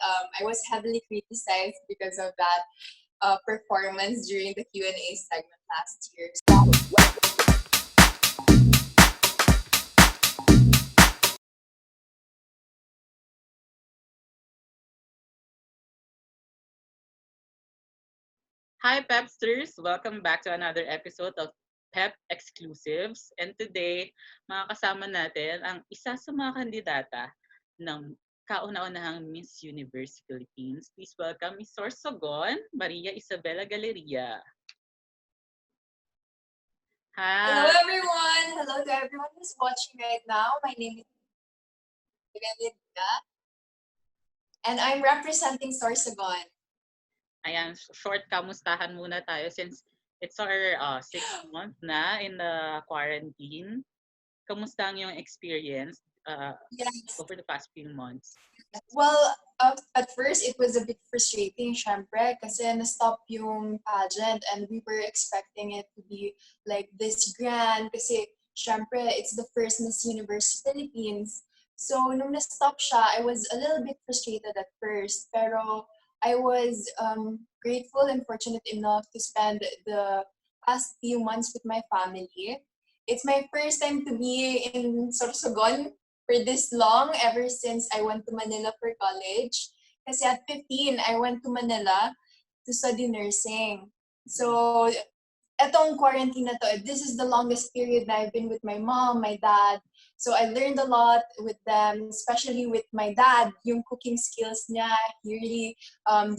I was heavily criticized because of that performance during the Q&A segment last year. Hi, Pepsters! Welcome back to another episode of PEP Exclusives. And today, makakasama natin ang isa sa mga kandidata ng kauna-unahang Miss Universe Philippines. Please welcome Miss Sorsogon Maria Isabela Galeria. Hello, Hi! everyone. Hello to everyone who's watching right now. My name is Ganda, and I'm representing Sorsogon. Ayan, short kamustahan muna tayo since it's our 6th month na in the quarantine. Kamusta ang yung experience Yes. over the past few months? Well, at first, it was a bit frustrating, syempre, kasi na-stop yung pageant and we were expecting it to be like this grand kasi, syempre, it's the first Miss Universe Philippines. So, nung na-stop siya, I was a little bit frustrated at first, pero I was grateful and fortunate enough to spend the past few months with my family. It's my first time to be in Sorsogon for this long, ever since I went to Manila for college. Kasi at 15, I went to Manila to study nursing. So, etong quarantine na to, this is the longest period na I've been with my mom, my dad. So, I learned a lot with them, especially with my dad, yung cooking skills niya. He really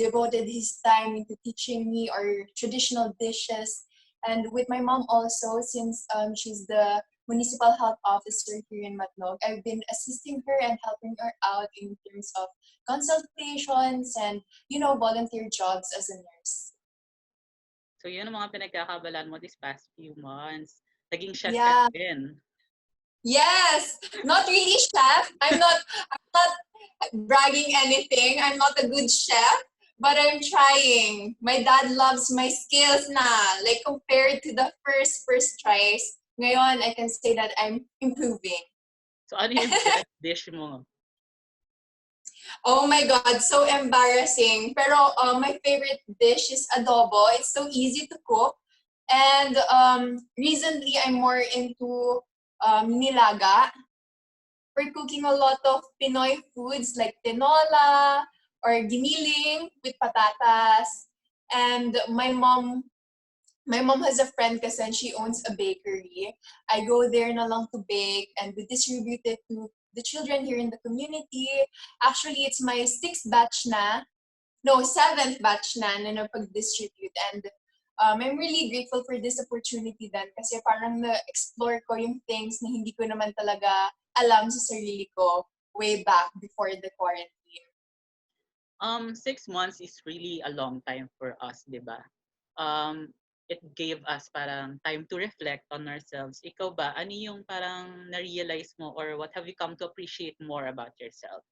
devoted his time into teaching me our traditional dishes. And with my mom also, since she's the municipal health officer here in Matnog, I've been assisting her and helping her out in terms of consultations and, volunteer jobs as a nurse. So yun ang mga pinagkakabalan mo these past few months. Naging chef Yeah. ka din. Yes, not really chef. I'm not bragging anything. I'm not a good chef, but I'm trying. My dad loves my skills na. Like compared to the first tries, ngayon I can say that I'm improving. So ano yung best dish mo? Oh my God, so embarrassing. Pero my favorite dish is adobo. It's so easy to cook. And recently, I'm more into nilaga. We're cooking a lot of Pinoy foods like tinola or giniling with patatas. And my mom has a friend kasi and she owns a bakery. I go there na lang to bake and we distribute it to the children here in the community. Actually, it's my 7th batch na napag-distribute. And I'm really grateful for this opportunity then kasi parang na-explore ko yung things na hindi ko naman talaga alam sa sarili ko way back before the quarantine. 6 months is really a long time for us, di ba? It gave us parang time to reflect on ourselves. Ikaw ba, ano yung parang na-realize mo or what have you come to appreciate more about yourself?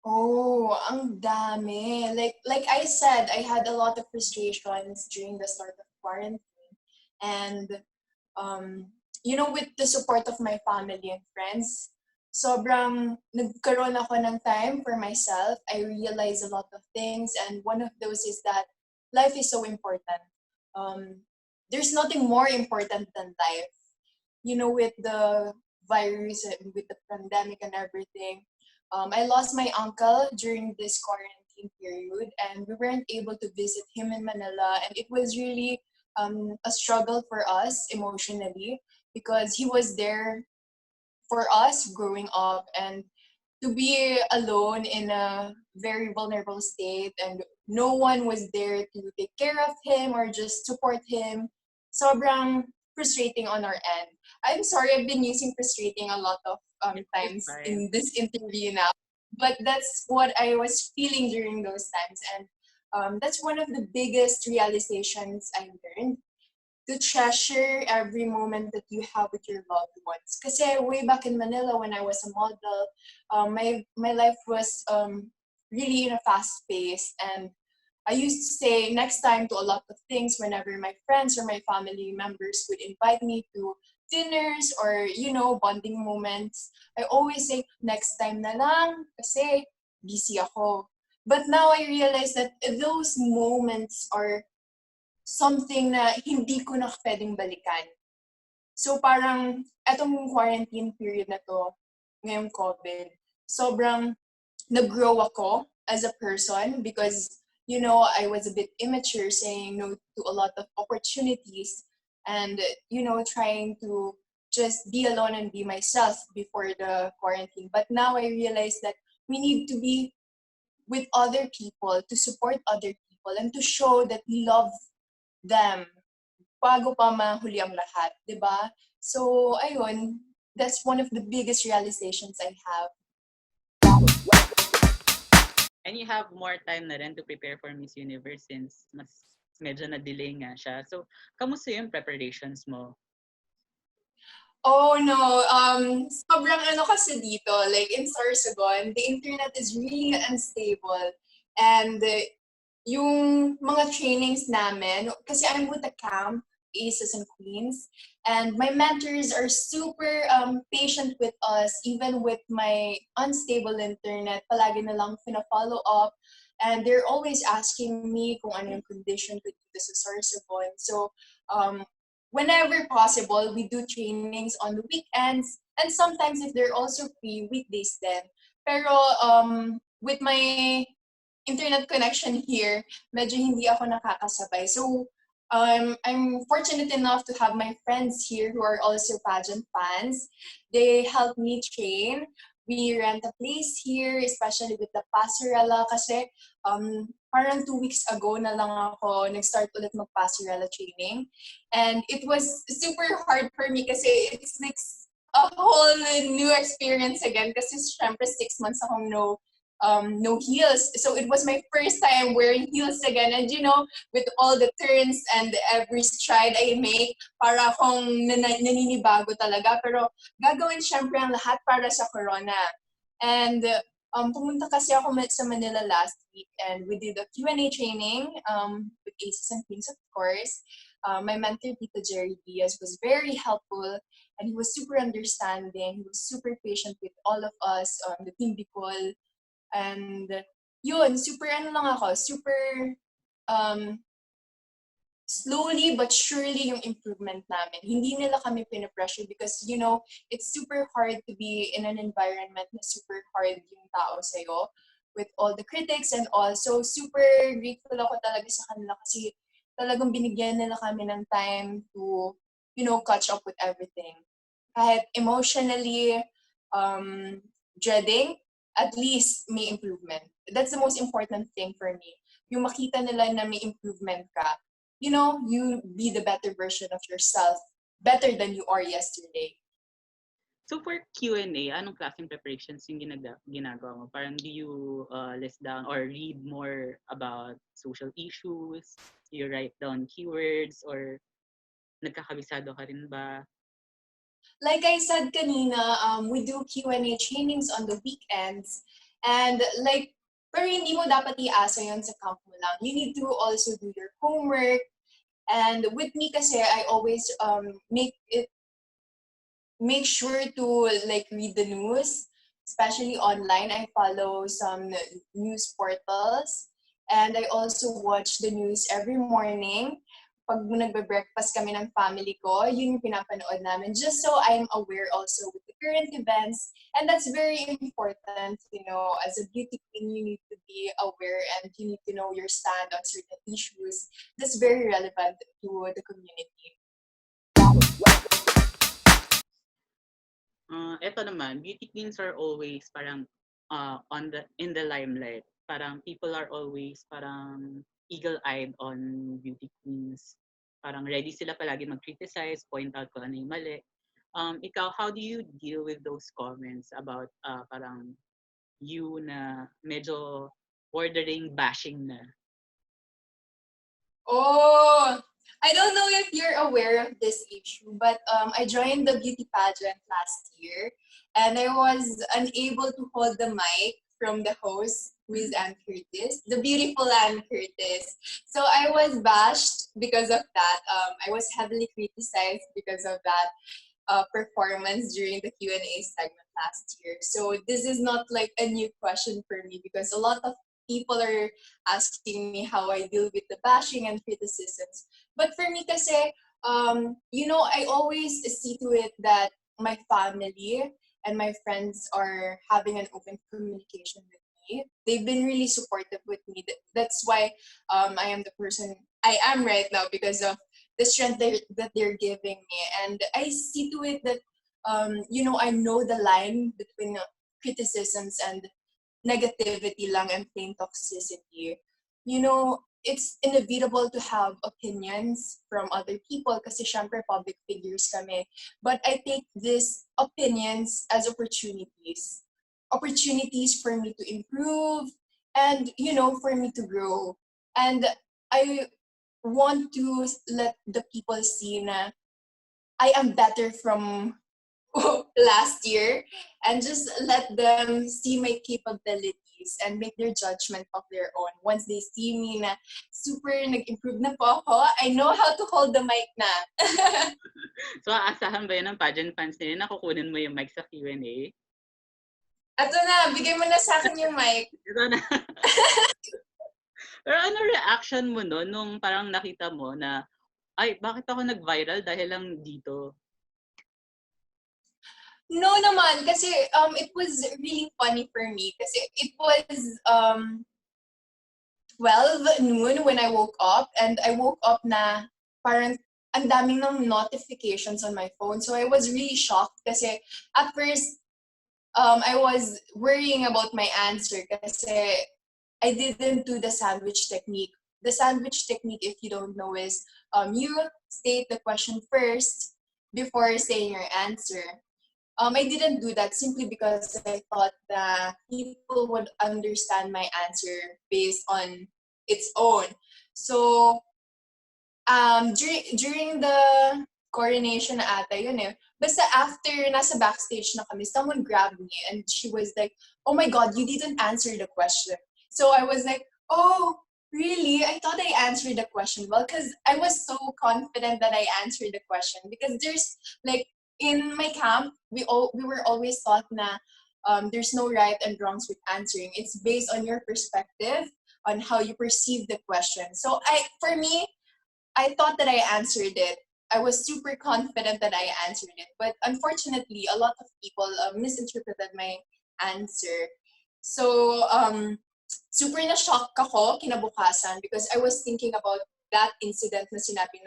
Oh, ang dami. Like I said, I had a lot of frustrations during the start of quarantine. And, with the support of my family and friends, sobrang nagkaroon ako ng time for myself. I realized a lot of things. And one of those is that life is so important. There's nothing more important than life. With the virus, with the pandemic and everything, I lost my uncle during this quarantine period and we weren't able to visit him in Manila. And it was really a struggle for us emotionally because he was there for us growing up, and to be alone in a very vulnerable state and no one was there to take care of him or just support him, sobrang frustrating on our end. I'm sorry, I've been using frustrating a lot of times in this interview now, but that's what I was feeling during those times. And that's one of the biggest realizations I learned, to treasure every moment that you have with your loved ones. Kasi way back in Manila when I was a model, my life was really in a fast pace, and I used to say next time to a lot of things whenever my friends or my family members would invite me to dinners or, bonding moments. I always say next time na lang kasi busy ako. But now I realize that those moments are something na hindi ko na pwedeng balikan. So parang etong quarantine period na to, ngayong COVID, sobrang nag-grow ako as a person because, I was a bit immature saying no to a lot of opportunities and, trying to just be alone and be myself before the quarantine. But now I realize that we need to be with other people, to support other people, and to show that we love them bago pa mahuli ang lahat, di ba? So, ayun, that's one of the biggest realizations I have. And you have more time na rin to prepare for Miss Universe since mas medyo na-delay nga siya. So, kamusta yung preparations mo? Oh no, sobrang kasi dito, like in Sorsogon, the internet is really unstable. And yung mga trainings namin, kasi I'm with the camp, Aces and Queens, and my mentors are super patient with us, even with my unstable internet. Palagi na lang pina-follow up. And they're always asking me kung ano yung condition ko dito sa Sorsogon. So, whenever possible, we do trainings on the weekends, and sometimes if they're also free, weekdays then. Pero with my internet connection here, medyo hindi ako nakakasabay. So I'm fortunate enough to have my friends here who are also pageant fans. They help me train. We rent a place here, especially with the passerella kasi parang 2 weeks ago na lang ako nag-start ulit mag-passerella training. And it was super hard for me kasi it's like a whole new experience again kasi syempre 6 months akong no heels. So it was my first time wearing heels again. And with all the turns and every stride I make, para akong naninibago talaga. Pero gagawin syempre ang lahat para sa corona. And pumunta kasi ako sa Manila last week and we did a Q&A training with Aces and Queens, of course. My mentor, Tito Jerry Diaz, was very helpful and he was super understanding. He was super patient with all of us, the Team Bicol. And yun, super super slowly but surely yung improvement namin. Hindi nila kami pinapressure because, it's super hard to be in an environment na super hard yung tao sa'yo with all the critics and all. So super grateful ako talaga sa kanila kasi talagang binigyan nila kami ng time to, catch up with everything. Kahit emotionally dreading, at least may improvement. That's the most important thing for me. Yung makita nila na may improvement ka. You be the better version of yourself, better than you are yesterday. So for Q&A, anong klaseng preparations yung ginagawa mo? Parang do you list down or read more about social issues? Do you write down keywords or nagkakabisado ka rin ba? Like I said kanina, we do Q&A trainings on the weekends. And pero hindi mo dapat i-asa yun sa camp mo lang. You need to also do your homework. And with me kasi, I always make sure to read the news, especially online. I follow some news portals. And I also watch the news every morning. Pag nagbe-breakfast kami ng family ko, yun yung pinapanood namin. Just so I'm aware also with the current events. And that's very important, as a beauty queen, you need to be aware and you need to know your stand on certain issues. That's very relevant to the community. Eto naman, beauty queens are always parang in the limelight. Parang people are always parang eagle-eyed on beauty queens. Parang ready sila palagi mag-criticize, point out kung ano yung mali. Ikaw, how do you deal with those comments about parang you na medyo bordering bashing na? Oh, I don't know if you're aware of this issue, but I joined the beauty pageant last year and I was unable to hold the mic from the host, who is Ann Curtis, the beautiful Ann Curtis. So I was bashed because of that. I was heavily criticized because of that performance during the Q&A segment last year. So this is not like a new question for me because a lot of people are asking me how I deal with the bashing and criticisms. But for me kasi, I always see to it that my family and my friends are having an open communication with me. They've been really supportive with me. That's why I am the person I am right now because of the strength that they're giving me. And I see to it that, I know the line between criticisms and negativity lang and plain toxicity. It's inevitable to have opinions from other people kasi syempre public figures kami. But I take these opinions as opportunities. Opportunities for me to improve and, for me to grow. And I want to let the people see na I am better from last year and just let them see my capabilities and make their judgment of their own. Once they see me na super nag-improve na po ako, I know how to hold the mic na. So, aasahan ba yun ng pageant fans nila na kukunin mo yung mic sa Q&A? Ato na, bigay mo na sa akin yung mic. Ito na. Pero ano reaction mo no nung parang nakita mo na, ay, bakit ako nag-viral dahil lang dito? No naman, kasi it was really funny for me kasi it was 12 noon when I woke up and I woke up na parang ang daming ng notifications on my phone. So I was really shocked kasi at first I was worrying about my answer kasi I didn't do the sandwich technique. The sandwich technique, if you don't know, is you state the question first before saying your answer. I didn't do that simply because I thought that people would understand my answer based on its own. So, during the coronation na ata yun eh. Basta after nasa backstage na kami, someone grabbed me and she was like, "Oh my God, you didn't answer the question." So I was like, "Oh, really? I thought I answered the question well," because I was so confident that I answered the question. Because there's like in my camp, we were always taught na there's no right and wrongs with answering. It's based on your perspective, on how you perceive the question. So for me, I thought that I answered it. I was super confident that I answered it. But unfortunately, a lot of people misinterpreted my answer. So, super na-shock ako kinabukasan because I was thinking about that incident na sinabi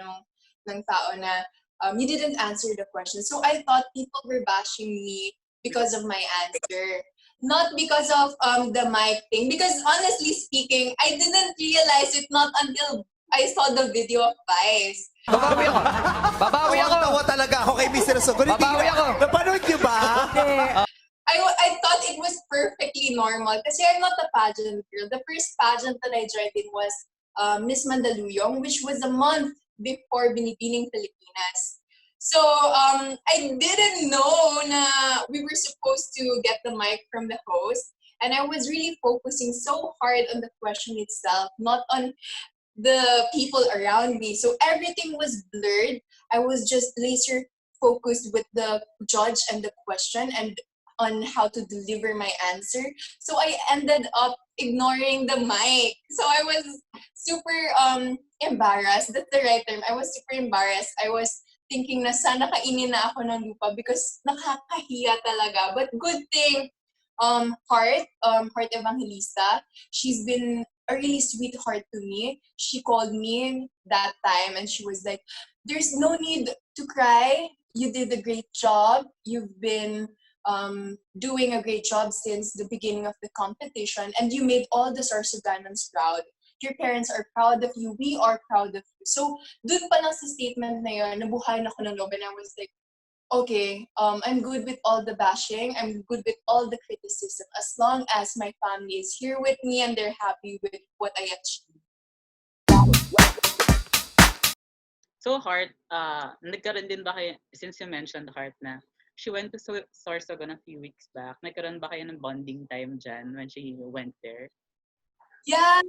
ng tao na you didn't answer the question. So I thought people were bashing me because of my answer. Not because of the mic thing. Because honestly speaking, I didn't realize it not until I saw the video of Vice. Babawi ako. Babawi ako. Tawa talaga ako kay Mr. Sorsogon. Babawi ako. Napanood niyo ba? I thought it was perfectly normal kasi I'm not a pageant girl. The first pageant that I joined in was Miss Mandaluyong, which was a month before Binibining Pilipinas. So I didn't know na we were supposed to get the mic from the host. And I was really focusing so hard on the question itself, not on the people around me. So everything was blurred. I was just laser focused with the judge and the question and on how to deliver my answer. So I ended up ignoring the mic. So I was super embarrassed. That's the right term. I was super embarrassed. I was thinking na sana kainin na ako ng lupa because nakakahiya talaga. But good thing, Heart Evangelista, she's been a really sweetheart to me. She called me that time and she was like, "There's no need to cry. You did a great job. You've been doing a great job since the beginning of the competition and you made all the Sorsogonans proud. Your parents are proud of you. We are proud of you." So, dun pa lang sa statement na yun, nabuhayan ako ng loob and I was like, okay, I'm good with all the bashing. I'm good with all the criticism as long as my family is here with me and they're happy with what I achieved. So, Heart, nagkaroon din ba kayo, since you mentioned Heart na, she went to Sorsogon a few weeks back. Nagkaroon ba kayo ng bonding time dyan when she went there? Yeah!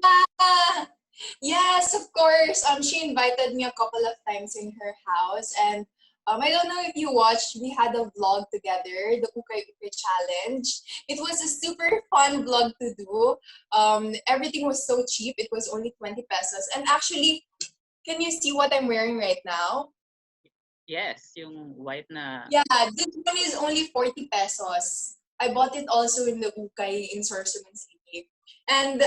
Yes, of course. She invited me a couple of times in her house and I don't know if you watched, we had a vlog together, the ukay-ukay challenge. It was a super fun vlog to do. Everything was so cheap. It was only 20 pesos. And actually, can you see what I'm wearing right now? Yes, yung white na. Yeah, this one is only 40 pesos. I bought it also in the Ukay in Sorsogon City. And,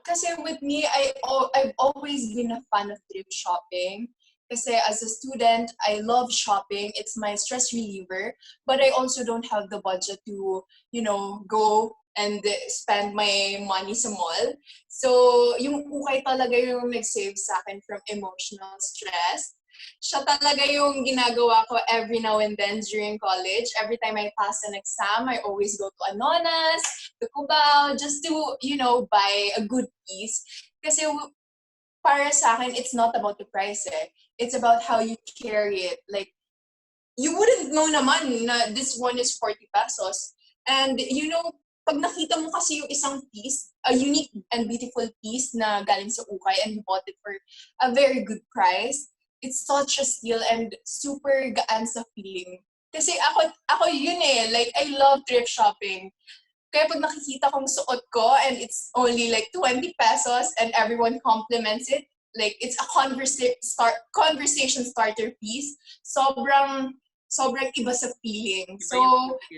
kasi with me, I've always been a fan of thrift shopping. Kasi as a student, I love shopping. It's my stress reliever. But I also don't have the budget to, go and spend my money sa mall. So, yung Ukay talaga yung nag-save sa akin from emotional stress. Siya talaga yung ginagawa ko every now and then during college. Every time I pass an exam, I always go to Anonas, to Cubao, just to, buy a good piece. Kasi para sa akin, it's not about the price eh. It's about how you carry it. Like, you wouldn't know naman na this one is 40 pesos. And, pag nakita mo kasi yung isang piece, a unique and beautiful piece na galing sa ukay and you bought it for a very good price, it's such a steal and super gaan sa feeling. Kasi ako yun eh. Like, I love thrift shopping. Kaya pag nakikita kong suot ko and it's only like 20 pesos and everyone compliments it, like it's a conversation starter piece, sobrang iba sa feeling. So,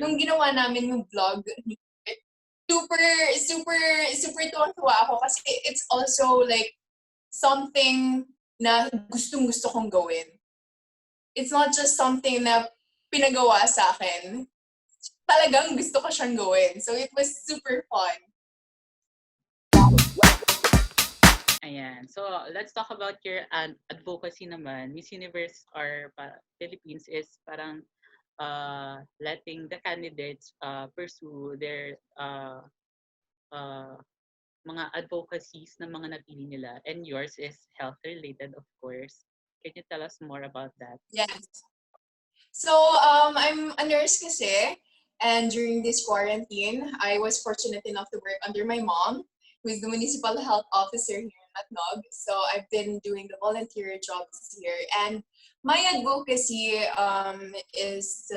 nung ginawa namin yung vlog, super tuwa ako kasi it's also like something na gustong-gusto kong gawin. It's not just something na pinagawa sa akin. Talagang gusto ko siyang gawin. So it was super fun. Ayan. So, let's talk about your advocacy naman. Miss Universe or Philippines is parang letting the candidates pursue their mga advocacies ng mga napili nila. And yours is health-related, of course. Can you tell us more about that? Yes. So, I'm a nurse kasi. And during this quarantine, I was fortunate enough to work under my mom, who is the municipal health officer here in Matnog. So I've been doing the volunteer jobs here. And my advocacy is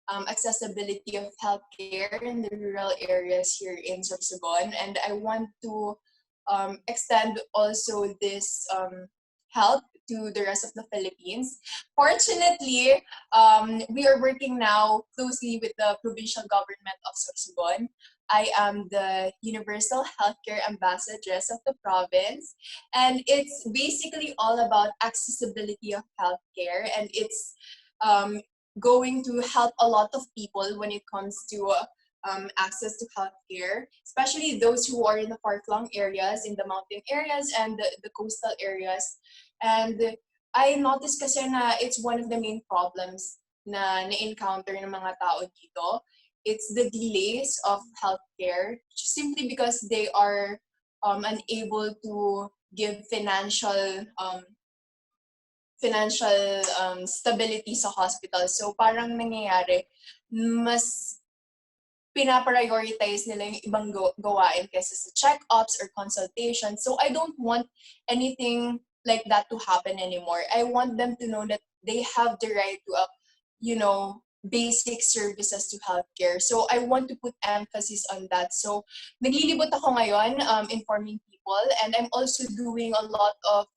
accessibility of healthcare in the rural areas here in Sorsogon. And I want to extend also this help to the rest of the Philippines. Fortunately, we are working now closely with the provincial government of Sorsogon. I am the Universal Healthcare Ambassadress of the province, and it's basically all about accessibility of healthcare, and it's going to help a lot of people when it comes to access to healthcare, especially those who are in the far-flung areas, in the mountain areas, and the coastal areas. And I noticed kasi na it's one of the main problems na na-encounter ng mga tao dito. It's the delays of healthcare, simply because they are unable to give financial stability sa hospital. So parang nangyayari, mas pinaprioritize nila yung ibang gawain kaysa sa check-ups or consultations. So I don't want anything like that to happen anymore. I want them to know that they have the right to, basic services to healthcare. So I want to put emphasis on that. So naglilibot ako ngayon informing people, and I'm also doing a lot of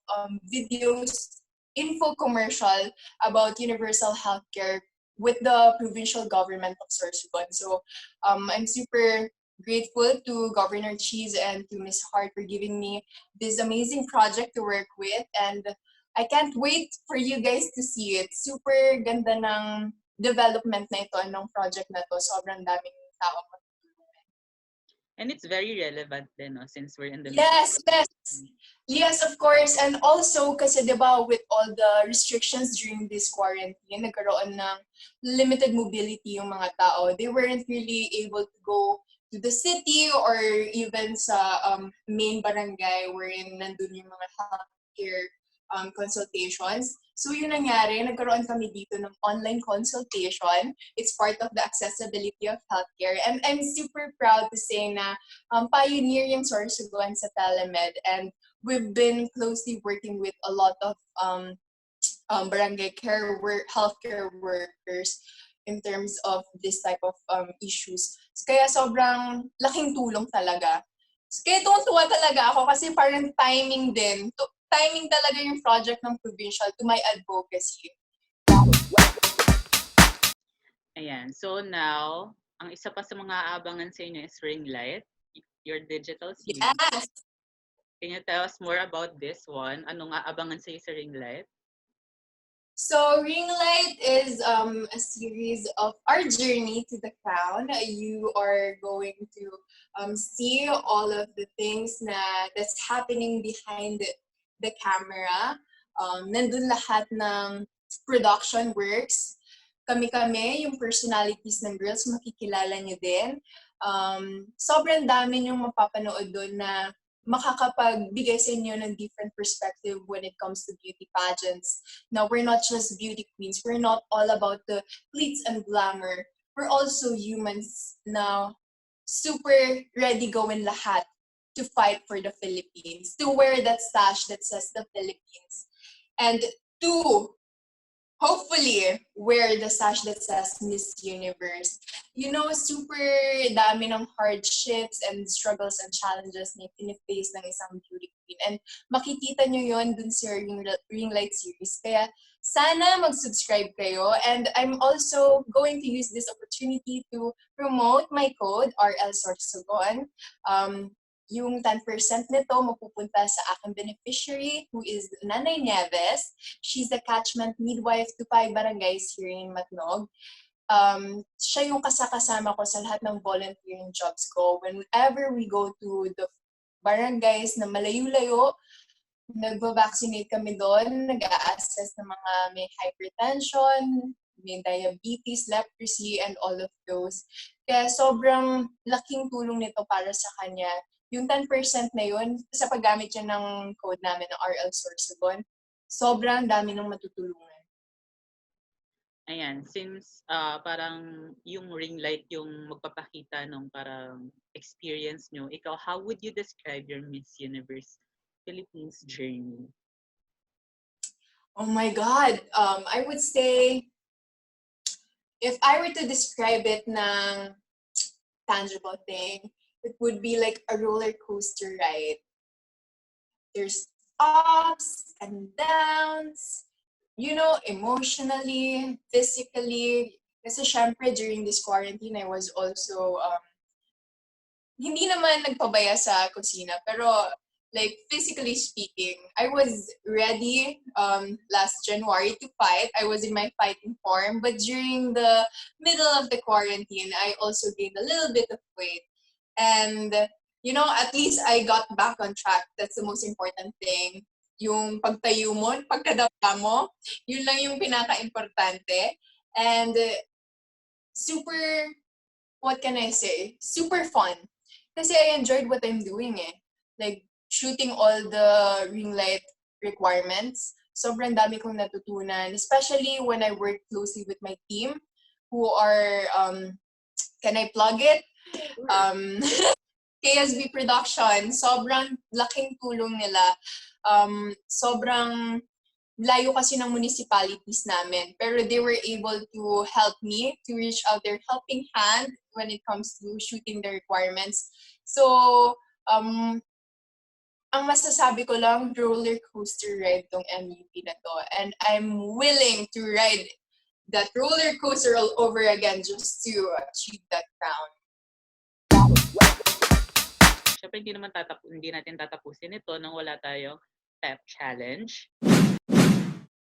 videos, info commercial about universal healthcare with the provincial government of Sorsogon. So I'm super grateful to Governor Cheese and to Ms. Hart for giving me this amazing project to work with, and I can't wait for you guys to see it. Super ganda ng development na ito, ng project na to. Sobrang daming tao. And it's very relevant din, no? Since we're in the Yes, of course. And also, kasi diba, with all the restrictions during this quarantine, nagkaroon ng limited mobility yung mga tao. They weren't really able to go to the city or even sa main barangay wherein nandun yung mga healthcare consultations. So yun nangyari, nagkaroon kami dito ng online consultation. It's part of the accessibility of healthcare. And I'm super proud to say na pioneer yung Sorsogon sa telemed. And we've been closely working with a lot of barangay healthcare workers in terms of this type of issues. Kaya sobrang laking tulong talaga. Kaya tuwa talaga ako kasi parang timing din. Timing talaga yung project ng provincial to my advocacy. Ayan. So now, ang isa pa sa mga aabangan sa inyo is Ring Light, your digital series. Yes! Can you tell us more about this one? Anong aabangan sa iyo sa Ring Light? So Ring Light is a series of our journey to the crown. You are going to see all of the things that's happening behind the camera. Nandun lahat ng production works. Kami-kami, yung personalities ng girls, makikilala nyo din. Sobrang dami yung mapapanood doon na makakapagbigay sa inyo ng different perspective when it comes to beauty pageants. Now, we're not just beauty queens. We're not all about the glitz and glamour. We're also humans now, super ready going lahat to fight for the Philippines, to wear that sash that says the Philippines, and to hopefully wear the sash that says Miss Universe. You know, super dami ng hardships and struggles and challenges na piniface ng isang beauty queen. And makikita nyo yun dun sa Ring Light series. Kaya sana mag-subscribe kayo. And I'm also going to use this opportunity to promote my code, RL Sorsogon. Yung 10% nito mapupunta sa aking beneficiary who is Nanay Nieves. She's a catchment midwife to 5 barangays here in Matnog. Siya yung kasama ko sa lahat ng volunteering jobs ko. Whenever we go to the barangays na malayo-layo, nagba-vaccinate kami doon, nag-a-assess ng mga may hypertension, may diabetes, leprosy, and all of those. Kaya sobrang laking tulong nito para sa kanya. Yung 10% na yun, sa paggamit niya ng code namin ng RL Sorsogon, sobrang dami ng matutulungan. Ayan, since parang yung Ring Light yung magpapakita ng parang experience nyo, ikaw, how would you describe your Miss Universe Philippines journey? Oh my God! I would say, if I were to describe it ng tangible thing, it would be like a roller coaster ride. There's ups and downs, you know, emotionally, physically. Kasi syempre, during this quarantine, I was also, hindi naman nagpabaya sa kusina, pero like physically speaking, I was ready last January to fight. I was in my fighting form, but during the middle of the quarantine, I also gained a little bit of weight. And, you know, at least I got back on track. That's the most important thing. Yung pagtayo mo, pagkadapa mo, yun lang yung pinaka-importante. And super, what can I say? Super fun. Kasi I enjoyed what I'm doing eh. Like, shooting all the ring light requirements. Sobrang dami kong natutunan. Especially when I work closely with my team who are, can I plug it? KSB Production, sobrang laking tulong nila. Sobrang layo kasi ng municipalities namin. Pero they were able to help me to reach out their helping hand when it comes to shooting the requirements. So, ang masasabi ko lang, roller coaster ride tong MUP na to. And I'm willing to ride that roller coaster all over again just to achieve that crown. Siyempre, hindi natin tatapusin ito nang wala tayong PEP Challenge.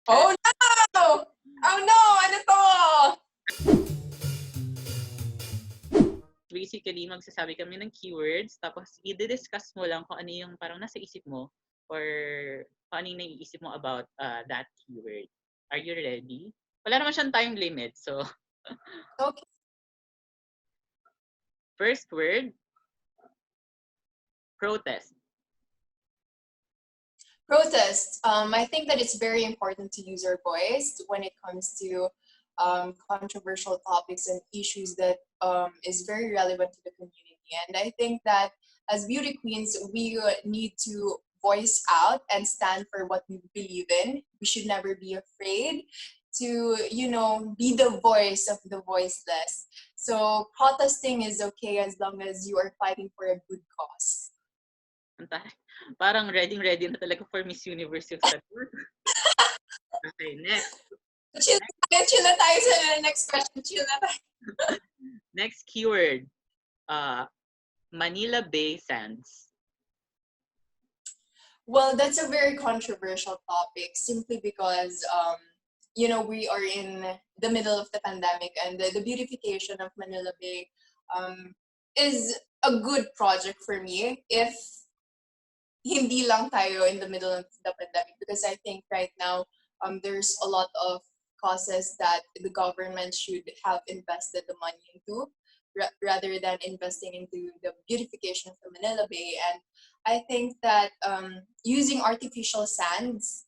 Oh no! Oh no! Ano to? Basically, magsasabi kami ng keywords, tapos i-discuss mo lang kung ano yung parang nasa isip mo or kung ano yung naiisip mo about that keyword. Are you ready? Wala naman siyang time limit, so... Okay. First word, protest. Protest. I think that it's very important to use our voice when it comes to controversial topics and issues that is very relevant to the community. And I think that as beauty queens, we need to voice out and stand for what we believe in. We should never be afraid to, be the voice of the voiceless. So protesting is okay as long as you are fighting for a good cause. Parang ready na talaga for Miss Universe yung sagot. Okay, next. Chill na tayo sa next question. Chill na tayo. Next keyword. Manila Bay Sands. Well, that's a very controversial topic simply because, we are in the middle of the pandemic, and the beautification of Manila Bay is a good project for me if hindi lang tayo in the middle of the pandemic, because I think right now there's a lot of causes that the government should have invested the money into rather than investing into the beautification of the Manila Bay. And I think that using artificial sands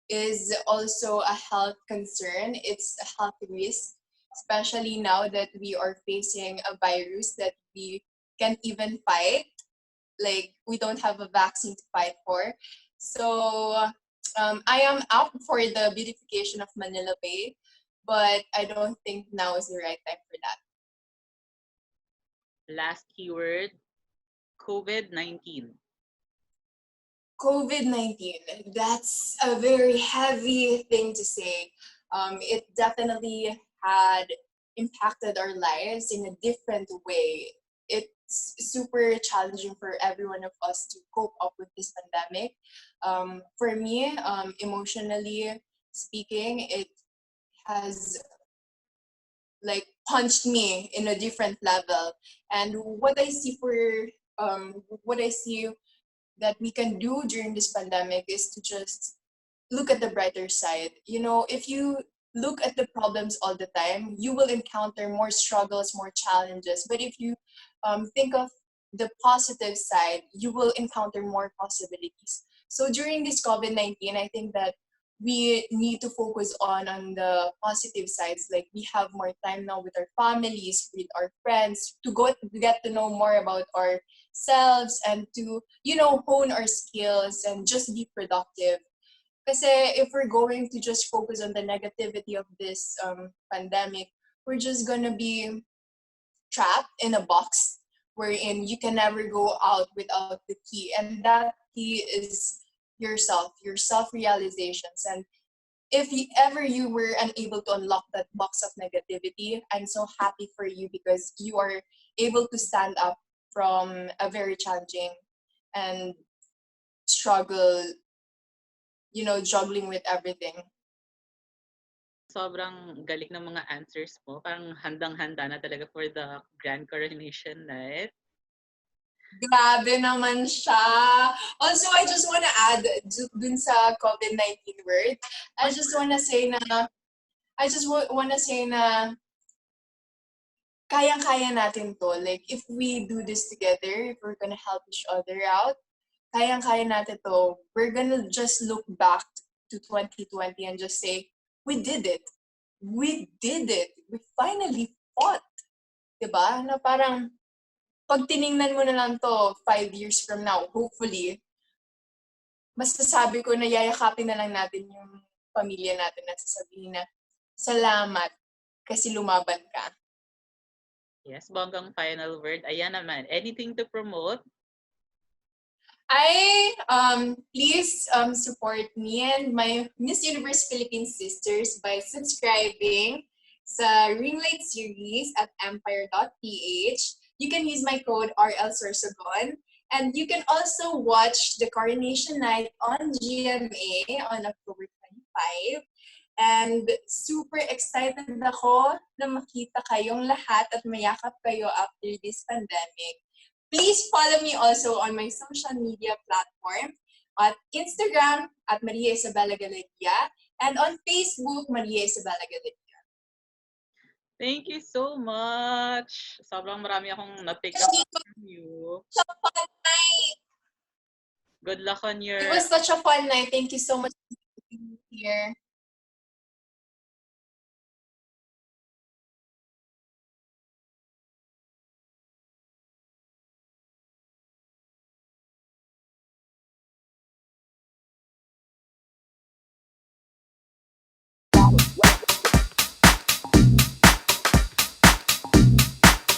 is also a health concern. It's a health risk, especially now that we are facing a virus that we can't even fight. Like, we don't have a vaccine to fight for. So I am up for the beautification of Manila Bay, but I don't think now is the right time for that. Last keyword, COVID-19. COVID-19, that's a very heavy thing to say. It definitely had impacted our lives in a different way. It's super challenging for every one of us to cope up with this pandemic. For me, emotionally speaking, it has like punched me in a different level. And what I see that we can do during this pandemic is to just look at the brighter side. If you look at the problems all the time, you will encounter more struggles, more challenges. But if you think of the positive side, you will encounter more possibilities. So during this COVID-19, I think that we need to focus on the positive sides. Like, we have more time now with our families, with our friends, to get to know more about ourselves and to, hone our skills and just be productive. Because if we're going to just focus on the negativity of this pandemic, we're just gonna be trapped in a box wherein you can never go out without the key. And that key is yourself, your self-realizations. And if ever you were unable to unlock that box of negativity, I'm so happy for you, because you are able to stand up from a very challenging and struggle, juggling with everything. Sobrang galing ng mga answers mo. Parang handang-handa na talaga for the grand coronation night. Grabe naman siya. Also, I just wanna add dun sa COVID-19 word. I just wanna say na kayang-kaya natin to. Like, if we do this together, if we're gonna help each other out, kayang-kaya natin to. We're gonna just look back to 2020 and just say, we did it. We did it. We finally fought. Diba? Na parang, pag tiningnan mo na lang to 5 years from now, hopefully, masasabi ko na yayakapin na lang natin yung pamilya natin at sasabihin na, salamat kasi lumaban ka. Yes, bonggang final word. Ayan naman. Anything to promote? Please support me and my Miss Universe Philippines sisters by subscribing sa Ring Light series at empire.ph. You can use my code RL Sorsogon, and you can also watch the coronation night on GMA on October 25. And super excited ako na makita kayong lahat at mayakap kayo after this pandemic. Please follow me also on my social media platform at Instagram at Maria Isabela Galeria and on Facebook, Maria Isabela Galeria. Thank you so much. Sobrang marami akong na-pick up from you. Such a fun night. Good luck on your... It was such a fun night. Thank you so much for being here.